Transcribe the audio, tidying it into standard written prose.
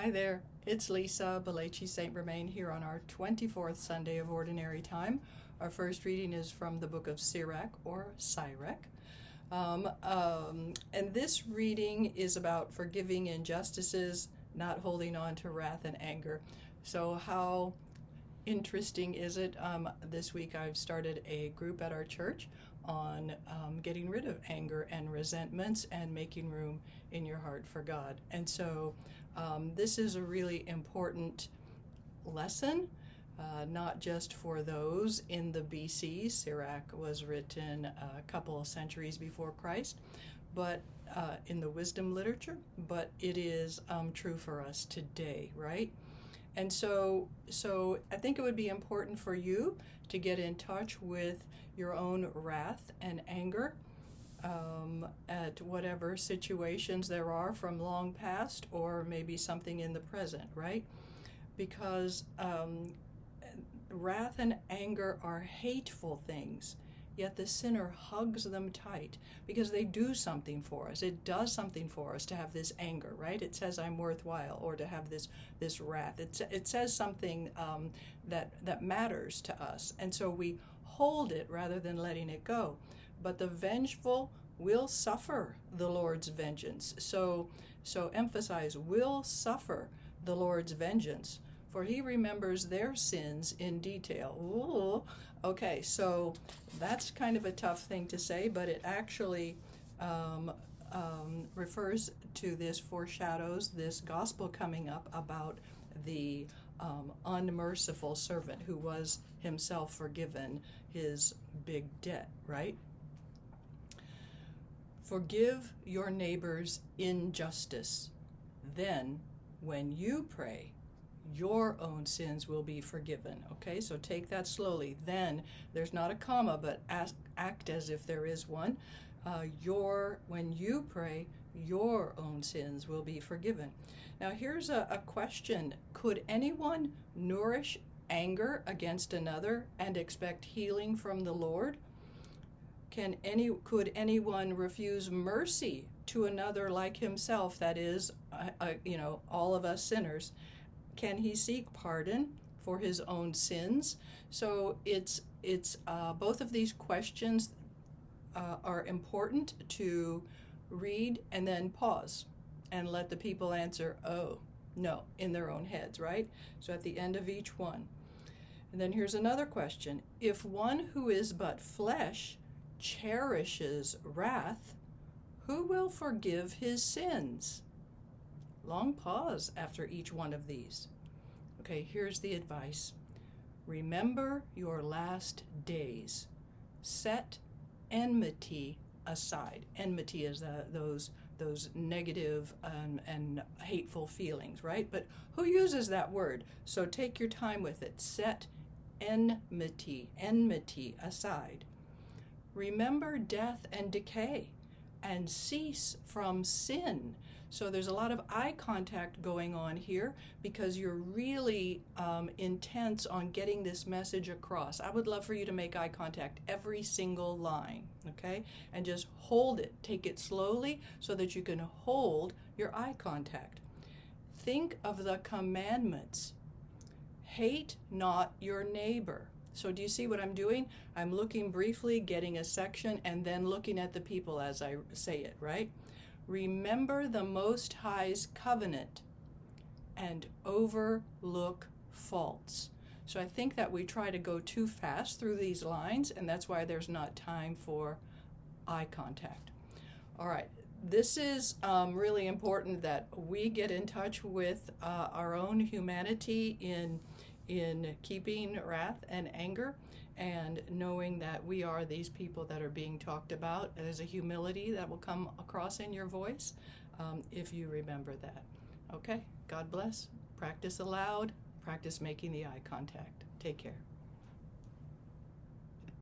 Hi there, it's Lisa Balachi St. Romain here on our 24th Sunday of Ordinary Time. Our first reading is from the book of Sirach or Sirach. And this reading is about forgiving injustices, not holding on to wrath and anger. So how interesting is it? This week I've started a group at our church on getting rid of anger and resentments and making room in your heart for God. And so this is a really important lesson, not just for those in the BC. Sirach was written a couple of centuries before Christ, but in the wisdom literature, but it is true for us today, right? And so I think it would be important for you to get in touch with your own wrath and anger at whatever situations there are from long past or maybe something in the present, right? Because wrath and anger are hateful things, yet the sinner hugs them tight because they do something for us. It does something for us to have this anger, right? It says I'm worthwhile, or to have this wrath. It says something that matters to us, and so we hold it rather than letting it go. But the vengeful will suffer the Lord's vengeance. So emphasize, will suffer the Lord's vengeance, for he remembers their sins in detail. Ooh. Okay, so that's kind of a tough thing to say, but it actually refers to this, foreshadows this gospel coming up about the unmerciful servant who was himself forgiven his big debt, right? Forgive your neighbor's injustice. Then, when you pray, your own sins will be forgiven. Okay, so take that slowly. Then, there's not a comma, but act as if there is one. When you pray, your own sins will be forgiven. Now, here's a question. Could anyone nourish anger against another and expect healing from the Lord? Could anyone refuse mercy to another like himself, that is, all of us sinners? Can he seek pardon for his own sins? So it's both of these questions are important to read and then pause and let the people answer, oh, no, in their own heads, right? So at the end of each one. And then here's another question. If one who is but flesh cherishes wrath, who will forgive his sins? Long pause after each one of these. Okay, here's the advice. Remember your last days. Set enmity aside. Enmity is those negative and hateful feelings, right? But who uses that word? So take your time with it. Set enmity aside. Remember death and decay, and cease from sin. So there's a lot of eye contact going on here because you're really intense on getting this message across. I would love for you to make eye contact every single line, okay? And just hold it. Take it slowly so that you can hold your eye contact. Think of the commandments. Hate not your neighbor. So do you see what I'm doing? I'm looking briefly, getting a section, and then looking at the people as I say it, right? Remember the Most High's covenant and overlook faults. So I think that we try to go too fast through these lines, and that's why there's not time for eye contact. All right, this is really important that we get in touch with our own humanity in keeping wrath and anger, and knowing that we are these people that are being talked about. There's a humility that will come across in your voice if you remember that. Okay, God bless. Practice aloud. Practice making the eye contact. Take care.